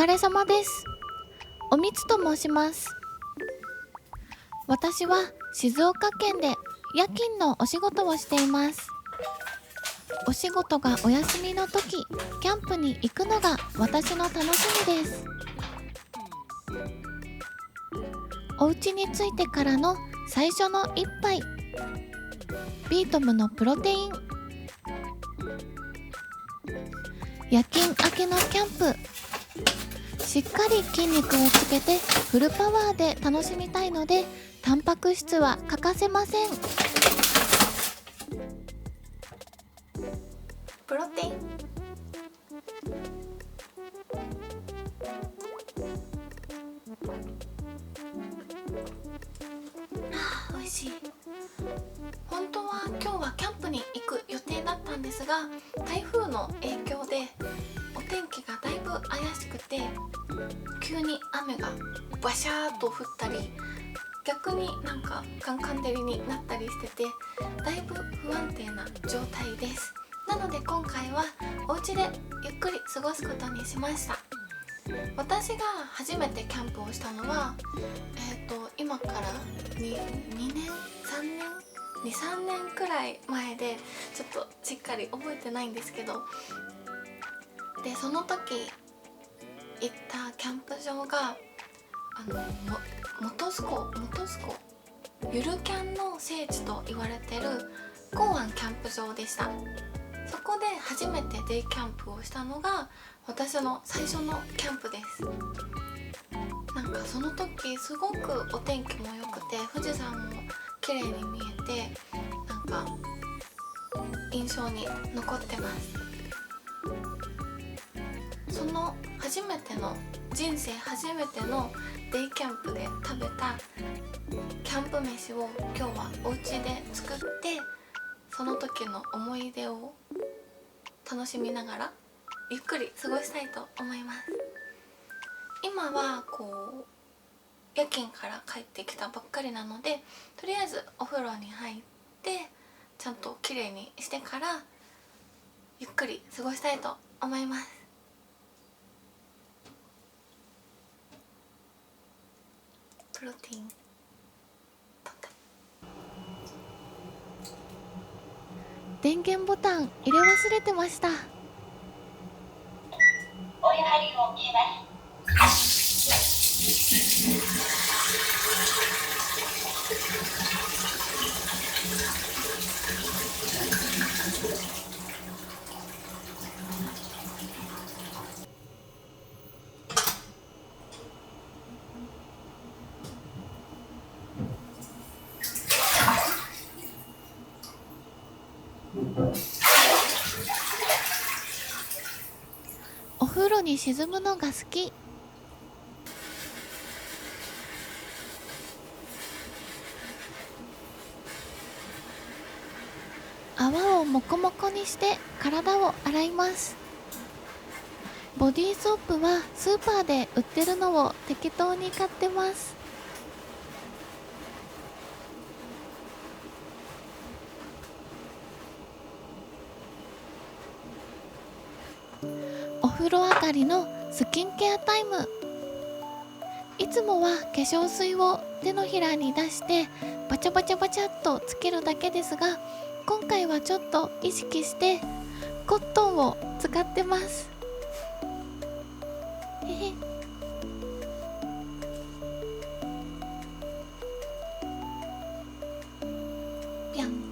疲れ様です。おみつと申します。私は静岡県で夜勤のお仕事をしています。お仕事がお休みの時、キャンプに行くのが私の楽しみです。お家に着いてからの最初の一杯、ビートムのプロテイン。夜勤明けのキャンプ、しっかり筋肉をつけてフルパワーで楽しみたいので、タンパク質は欠かせません。プロテイン、美味しい。本当は今日はキャンプに行く予定だったんですが、台風の影響でお天気がだいぶ怪しくて、急に雨がバシャーっと降ったり、逆になんかカンカン照りになったりしてて、だいぶ不安定な状態です。なので今回はお家でゆっくり過ごすことにしました。私が初めてキャンプをしたのは、今から2年3年くらい前で、ちょっとしっかり覚えてないんですけど、でその時行ったキャンプ場が本栖湖ゆるキャンの聖地と言われてる港湾キャンプ場でした。そこで初めてデイキャンプをしたのが私の最初のキャンプです。なんかその時すごくお天気も良くて、富士山も綺麗に見えて、なんか印象に残ってます。その人生初めてのデイキャンプで食べたキャンプ飯を今日はお家で作って、その時の思い出を楽しみながらゆっくり過ごしたいと思います。今は夜勤から帰ってきたばっかりなので、とりあえずお風呂に入ってちゃんときれいにしてからゆっくり過ごしたいと思います。プロテイン電源ボタン入れ忘れてました。お湯張りをします。お風呂に沈むのが好き。泡をモコモコにして体を洗います。ボディーソープはスーパーで売ってるのを適当に買ってます。お風呂上がりのスキンケアタイム。いつもは化粧水を手のひらに出してバチャバチャバチャっとつけるだけですが、今回はちょっと意識してコットンを使ってます。へへ。ぴゃん。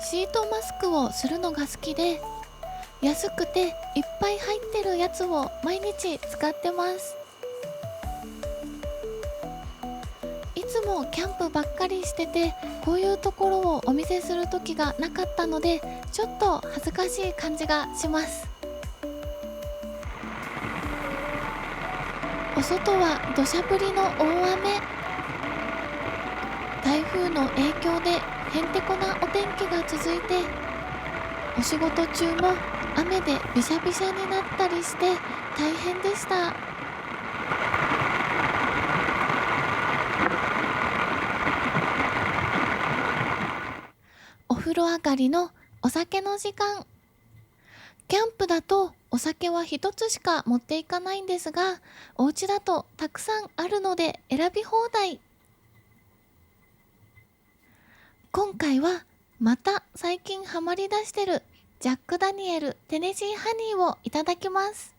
シートマスクをするのが好きで、安くていっぱい入ってるやつを毎日使ってます。いつもキャンプばっかりしてて、こういうところをお見せする時がなかったので、ちょっと恥ずかしい感じがします。お外は土砂降りの大雨。台風の影響でへんてこなお天気が続いて、お仕事中も雨でびしゃびしゃになったりして大変でした。お風呂上がりのお酒の時間。キャンプだとお酒は一つしか持っていかないんですが、お家だとたくさんあるので選び放題。今回はまた最近ハマりだしてるジャックダニエルテネシーハニーをいただきます。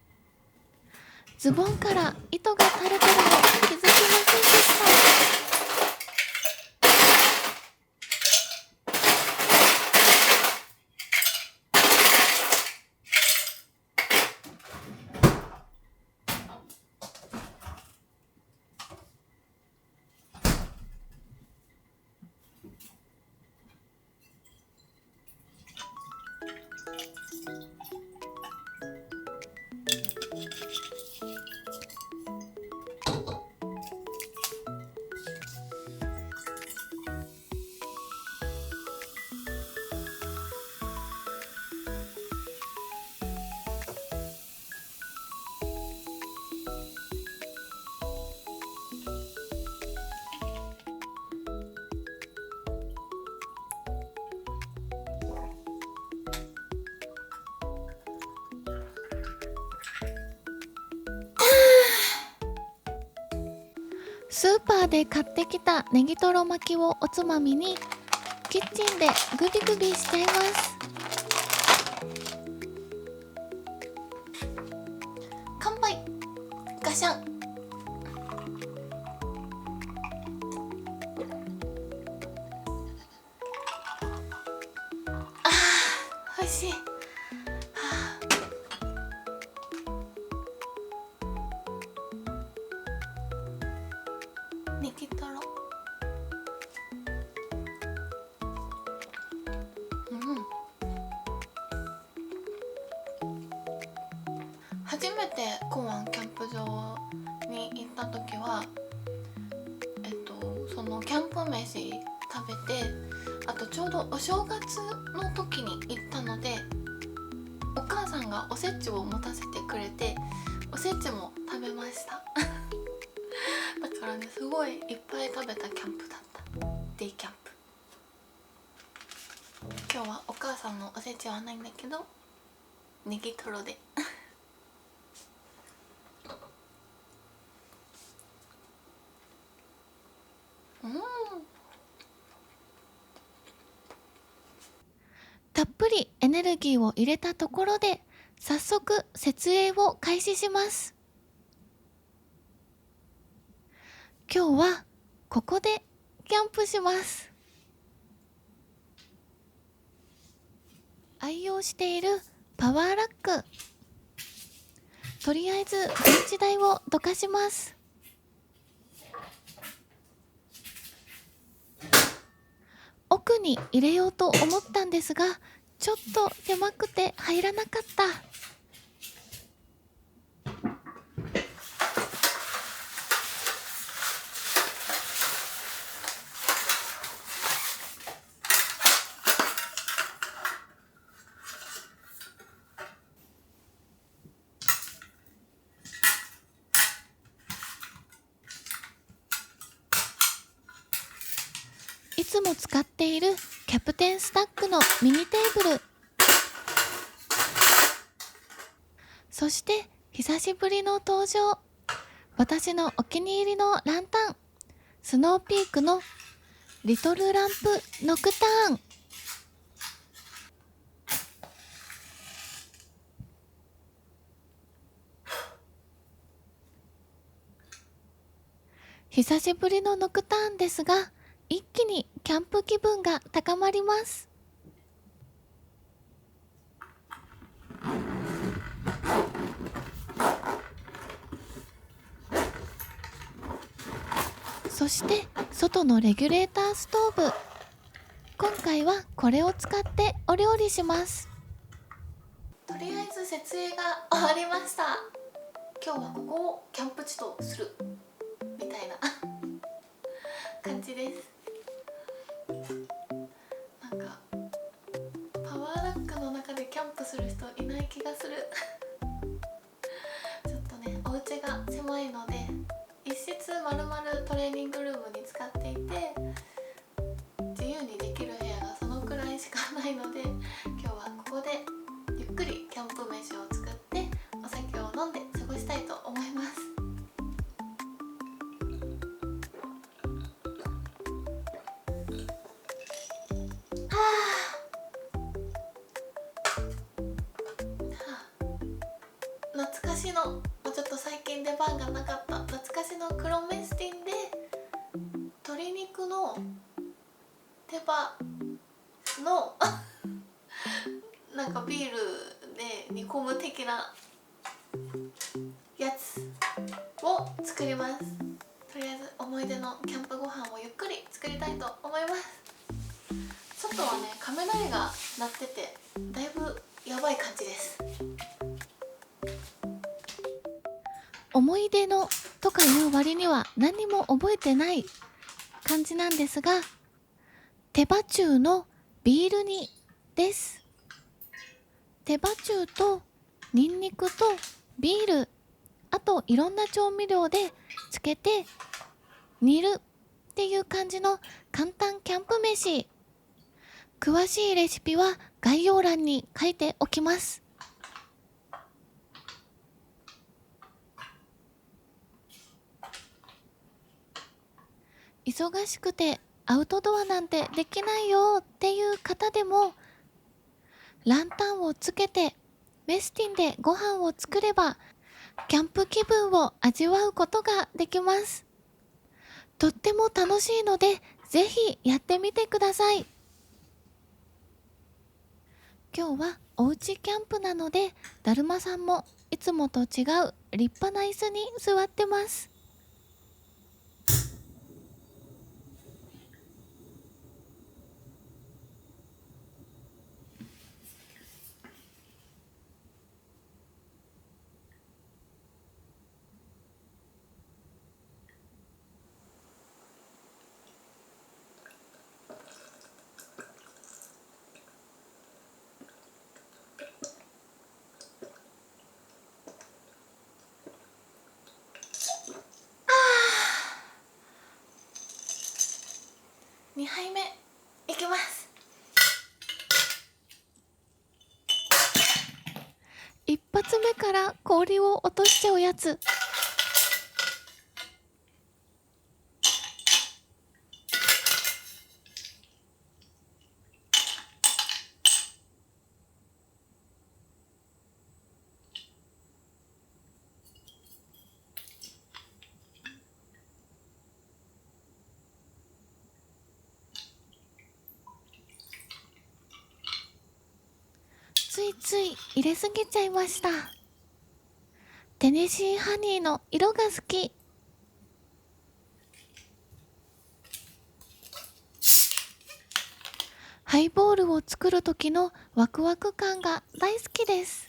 ズボンから糸が垂れてるの気づきませんでした。スーパーで買ってきたネギトロ巻きをおつまみにキッチンでグビグビしちゃいます。乾杯。ガシャン。美味しい。ネギトロ。初めてコアンキャンプ場に行った時はそのキャンプ飯食べて、あとちょうどお正月の時に行ったので、お母さんがおせちを持たせてくれて、おせちも食べましただからね、すごいいっぱい食べたキャンプだった。デイキャンプ。今日はお母さんのおせちはないんだけど、ネギトロでたっぷりエネルギーを入れたところで、早速設営を開始します。今日はここでキャンプします。愛用しているパワーラック。とりあえず電池台をどかします。奥に入れようと思ったんですが、ちょっと狭くて入らなかった。いつも使っているキャプテンスタックのミニテーブル。そして久しぶりの登場。私のお気に入りのランタン。スノーピークのリトルランプノクターン。久しぶりのノクターンですが、一気にキャンプ気分が高まります。そして外のレギュレーターストーブ。今回はこれを使ってお料理します。とりあえず設営が終わりました。今日はここをキャンプ地とするみたいな感じです。なんかパワーラックの中でキャンプする人いない気がするちょっとね、お家が狭いので一室まるまるトレーニングルームに使っていて、自由にできる部屋がそのくらいしかないので、今日はここでゆっくりキャンプしの、もうちょっと最近出番がなかった懐かしの黒メスティンで鶏肉の手羽のなんかビールで煮込む的なやつを作ります。とりあえず思い出のキャンプご飯をゆっくり作りたいと思います。外はね雷が鳴っててだいぶやばい感じです。思い出のとかいう割には何も覚えてない感じなんですが、手羽中のビール煮です。手羽中とニンニクとビール、あといろんな調味料でつけて煮るっていう感じの簡単キャンプ飯。詳しいレシピは概要欄に書いておきます。忙しくてアウトドアなんてできないよっていう方でも、ランタンをつけてメスティンでご飯を作ればキャンプ気分を味わうことができます。とっても楽しいのでぜひやってみてください。今日はおうちキャンプなので、だるまさんもいつもと違う立派な椅子に座ってます。2杯目いきます。一発目から氷を落としちゃうやつ。ついつい入れすぎちゃいました。テネシーハニーの色が好き。ハイボールを作る時のワクワク感が大好きです。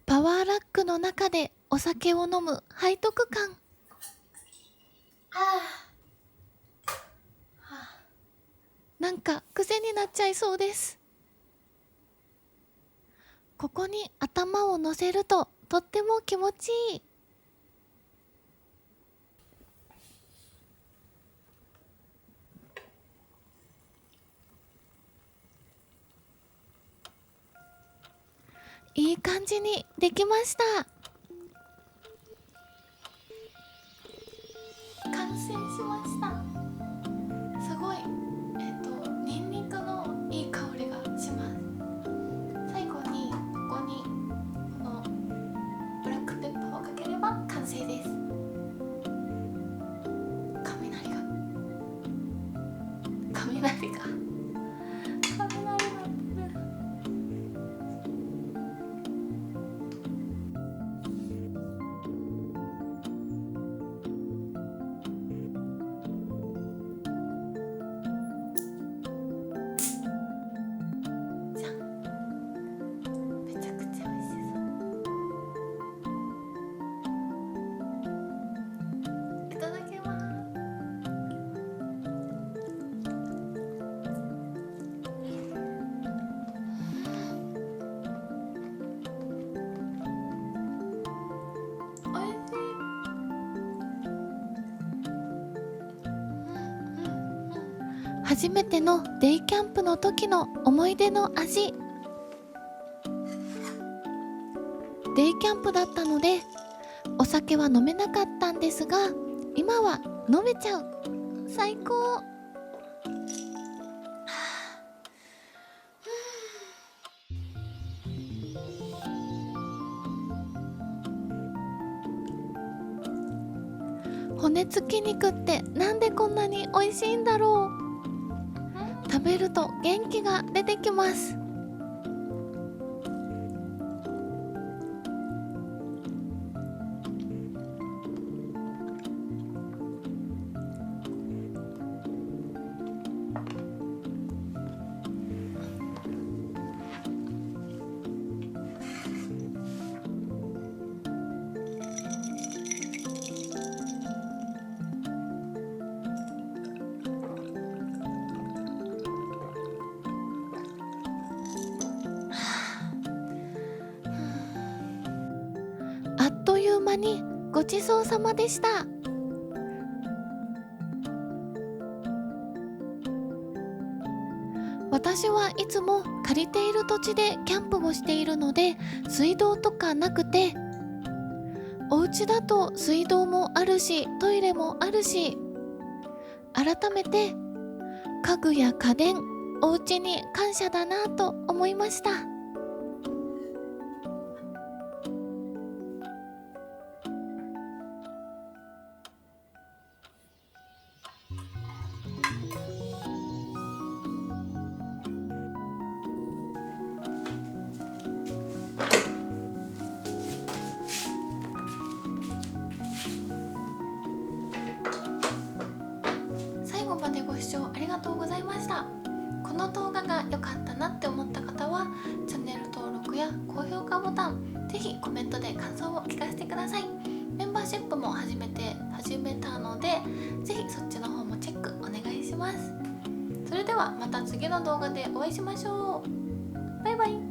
パワーラックの中でお酒を飲む背徳感。なんか癖になっちゃいそうです。ここに頭を乗せるととっても気持ちいい。いい感じにできました。完成しました。すごいニンニクのいい香りがします。最後にここにこのブラックペッパーをかければ完成です。雷が初めてのデイキャンプの時の思い出の味。デイキャンプだったのでお酒は飲めなかったんですが、今は飲めちゃう。最高。骨付き肉ってなんでこんなに美味しいんだろう。食べると元気が出てきます。あっという間にごちそうさまでした。私はいつも借りている土地でキャンプをしているので、水道とかなくて、お家だと水道もあるしトイレもあるし、改めて家具や家電、お家に感謝だなと思いました。最後までご視聴ありがとうございました。この動画が良かったなって思った方はチャンネル登録や高評価ボタン、ぜひコメントで感想を聞かせてください。メンバーシップも始めたので、ぜひそっちの方もチェックお願いします。それではまた次の動画でお会いしましょう。バイバイ。